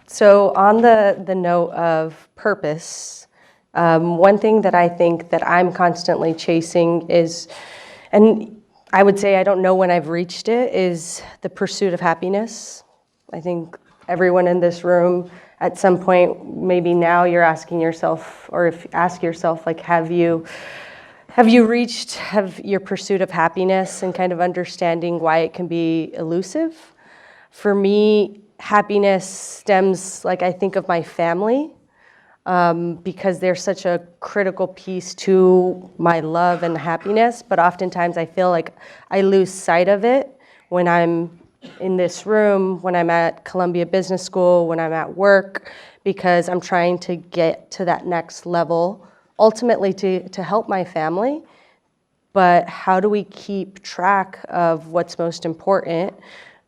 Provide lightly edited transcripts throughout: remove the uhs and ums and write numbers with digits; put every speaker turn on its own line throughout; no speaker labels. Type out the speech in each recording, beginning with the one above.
So on the note of purpose, one thing that I think that I'm constantly chasing is, and I would say I don't know when I've reached it, is the pursuit of happiness. I think everyone in this room at some point, maybe now you're asking yourself, or if ask yourself, like, have you reached your pursuit of happiness, and kind of understanding why it can be elusive? For me, happiness stems, like, I think of my family, because they're such a critical piece to my love and happiness, but oftentimes I feel like I lose sight of it when I'm in this room, when I'm at Columbia Business School, when I'm at work, because I'm trying to get to that next level, ultimately to help my family. But how do we keep track of what's most important,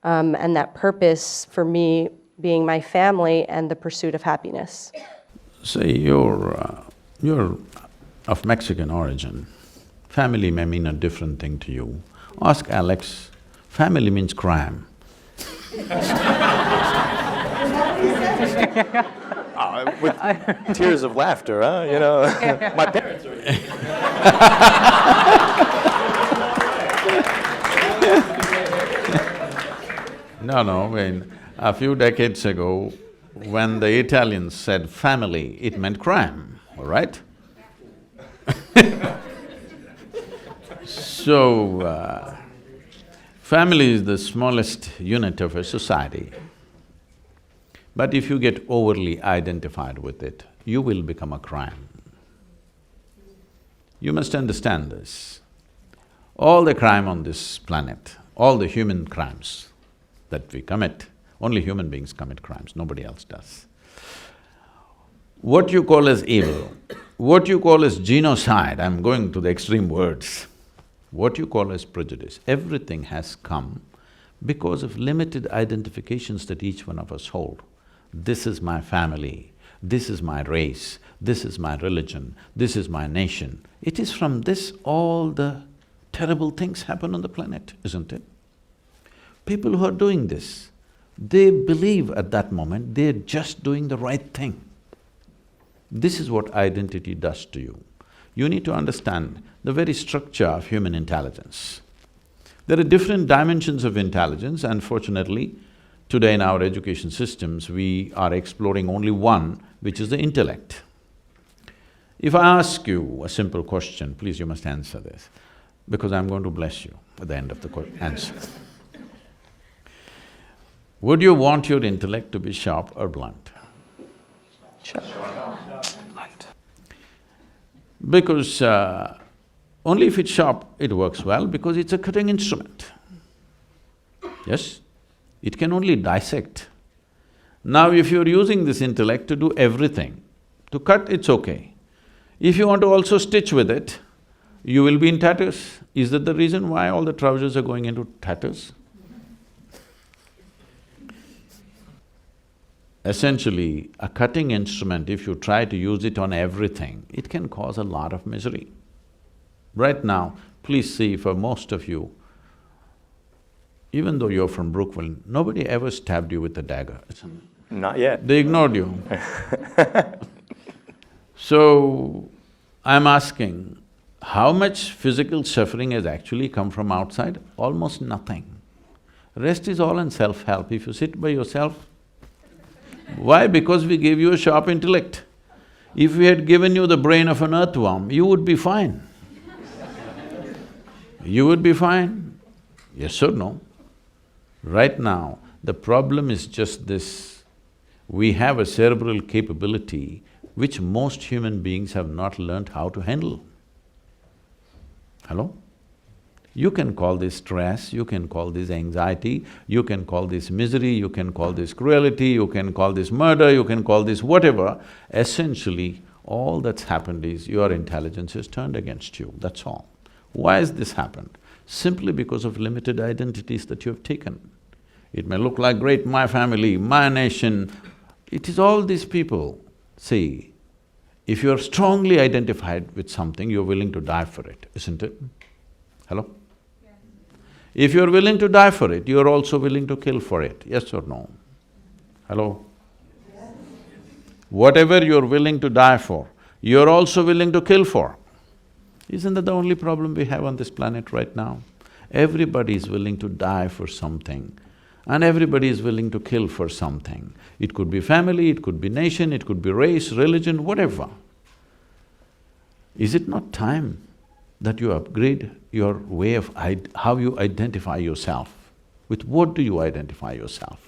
and that purpose for me being my family and the pursuit of happiness?
Say you're of Mexican origin, family may mean a different thing to you. Ask Alex, family means crime.
With tears of laughter, huh? You know, my parents are…
No, when a few decades ago, when the Italians said family, it meant crime, all right? So, family is the smallest unit of a society. But if you get overly identified with it, you will become a crime. You must understand this. All the crime on this planet, all the human crimes that we commit, only human beings commit crimes, nobody else does. What you call as evil, what you call as genocide, I'm going to the extreme words, what you call as prejudice, everything has come because of limited identifications that each one of us hold. This is my family, this is my race, this is my religion, this is my nation. It is from this all the terrible things happen on the planet, isn't it? People who are doing this, they believe at that moment they're just doing the right thing. This is what identity does to you. You need to understand the very structure of human intelligence. There are different dimensions of intelligence. Unfortunately, today in our education systems, we are exploring only one, which is the intellect. If I ask you a simple question, please you must answer this, because I'm going to bless you at the end of the answer. Would you want your intellect to be sharp or blunt?
Sure.
Blunt. Because only if it's sharp, it works well, because it's a cutting instrument. Yes? It can only dissect. Now if you're using this intellect to do everything, to cut, it's okay. If you want to also stitch with it, you will be in tatters. Is that the reason why all the trousers are going into tatters? Essentially, a cutting instrument, if you try to use it on everything, it can cause a lot of misery. Right now, please see, for most of you, even though you're from Brookville, nobody ever stabbed you with a dagger.
Not yet.
They ignored you. So, I'm asking, how much physical suffering has actually come from outside? Almost nothing. Rest is all in self-help. If you sit by yourself, why? Because we gave you a sharp intellect. If we had given you the brain of an earthworm, you would be fine. You would be fine. Yes or no? Right now, the problem is just this. We have a cerebral capability which most human beings have not learnt how to handle. Hello? You can call this stress, you can call this anxiety, you can call this misery, you can call this cruelty, you can call this murder, you can call this whatever. Essentially, all that's happened is your intelligence has turned against you, that's all. Why has this happened? Simply because of limited identities that you have taken. It may look like great, my family, my nation, it is all these people. See, if you're strongly identified with something, you're willing to die for it, isn't it? Hello? Yes. If you're willing to die for it, you're also willing to kill for it, yes or no? Hello? Whatever you're willing to die for, you're also willing to kill for. Isn't that the only problem we have on this planet right now? Everybody is willing to die for something and everybody is willing to kill for something. It could be family, it could be nation, it could be race, religion, whatever. Is it not time that you upgrade your way of how you identify yourself? With what do you identify yourself?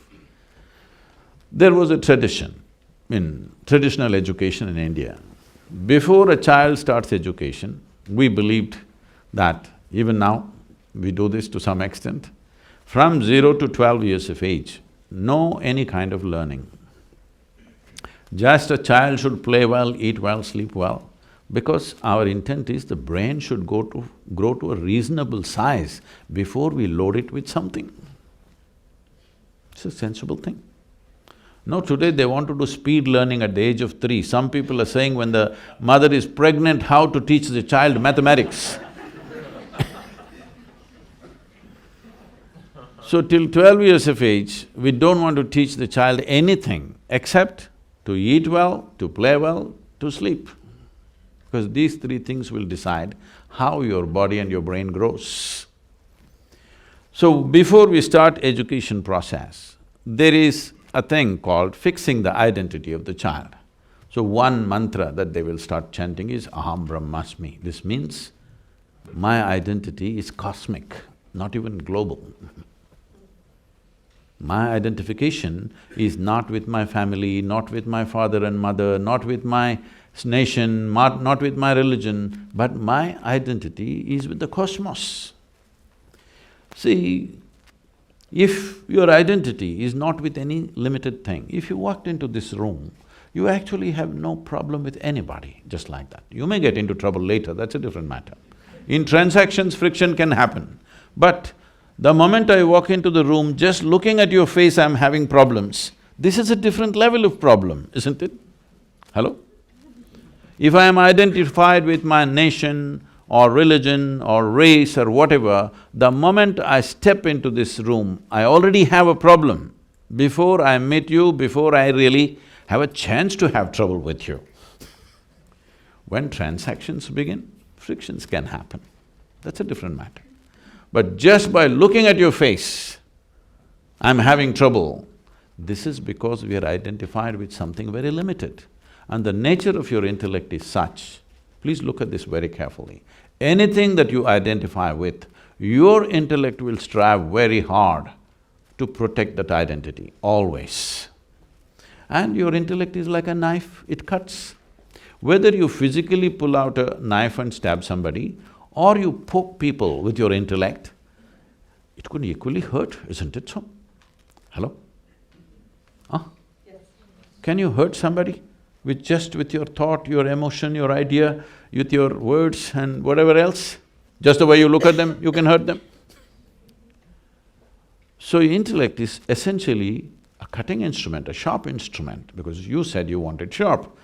There was a tradition in traditional education in India. Before a child starts education, we believed that, even now, we do this to some extent, from 0 to 12 years of age, no any kind of learning. Just a child should play well, eat well, sleep well, because our intent is the brain should grow to a reasonable size before we load it with something. It's a sensible thing. No, today they want to do speed learning at the age of 3. Some people are saying when the mother is pregnant, how to teach the child mathematics. So till 12 years of age, we don't want to teach the child anything except to eat well, to play well, to sleep. Because these 3 things will decide how your body and your brain grows. So before we start education process, there is a thing called fixing the identity of the child. So one mantra that they will start chanting is Aham Brahmasmi. This means my identity is cosmic, not even global. My identification is not with my family, not with my father and mother, not with my nation, not with my religion, but my identity is with the cosmos. See, if your identity is not with any limited thing, if you walked into this room, you actually have no problem with anybody, just like that. You may get into trouble later, that's a different matter. In transactions, friction can happen, but the moment I walk into the room, just looking at your face, I'm having problems. This is a different level of problem, isn't it? Hello? If I am identified with my nation or religion or race or whatever, the moment I step into this room, I already have a problem. Before I meet you, before I really have a chance to have trouble with you. When transactions begin, frictions can happen. That's a different matter. But just by looking at your face, I'm having trouble. This is because we are identified with something very limited. And the nature of your intellect is such, please look at this very carefully. Anything that you identify with, your intellect will strive very hard to protect that identity, always. And your intellect is like a knife, it cuts. Whether you physically pull out a knife and stab somebody, or you poke people with your intellect, it could equally hurt, isn't it so? Hello? Huh? Yes. Can you hurt somebody with your thought, your emotion, your idea, with your words and whatever else? Just the way you look at them, you can hurt them. So intellect is essentially a cutting instrument, a sharp instrument, because you said you want it sharp.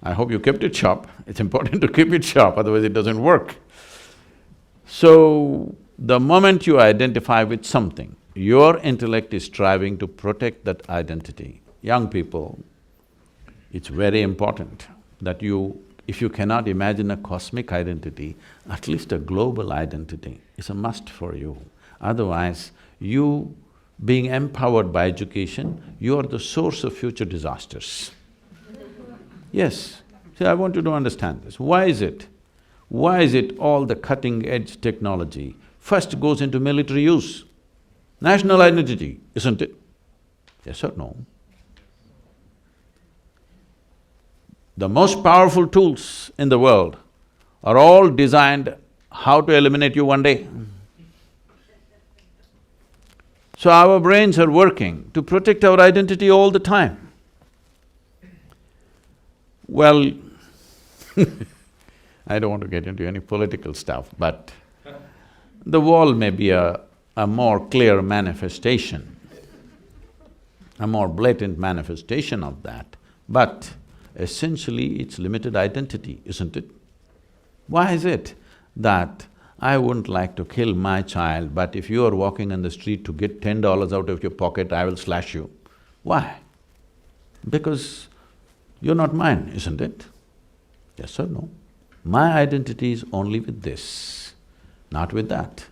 I hope you kept it sharp. It's important to keep it sharp, otherwise it doesn't work. So, the moment you identify with something, your intellect is striving to protect that identity. Young people, it's very important that if you cannot imagine a cosmic identity, at least a global identity is a must for you. Otherwise, you being empowered by education, you are the source of future disasters. Yes, see, I want you to understand this. Why is it? Why is it all the cutting-edge technology first goes into military use? National identity, isn't it? Yes or no? The most powerful tools in the world are all designed how to eliminate you one day. So our brains are working to protect our identity all the time. Well, I don't want to get into any political stuff, but the wall may be a more clear manifestation, a more blatant manifestation of that, but essentially it's limited identity, isn't it? Why is it that I wouldn't like to kill my child, but if you are walking on the street to get $10 out of your pocket, I will slash you? Why? Because You're not mine, isn't it? Yes or no? My identity is only with this, not with that.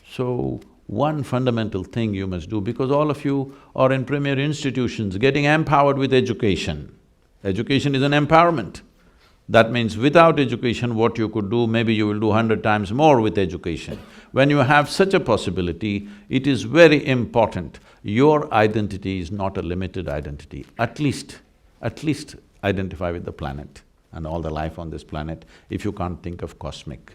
So, one fundamental thing you must do, because all of you are in premier institutions getting empowered with education. Education is an empowerment. That means without education, what you could do, maybe you will do 100 times more with education. When you have such a possibility, it is very important. Your identity is not a limited identity. At least identify with the planet and all the life on this planet, if you can't think of cosmic.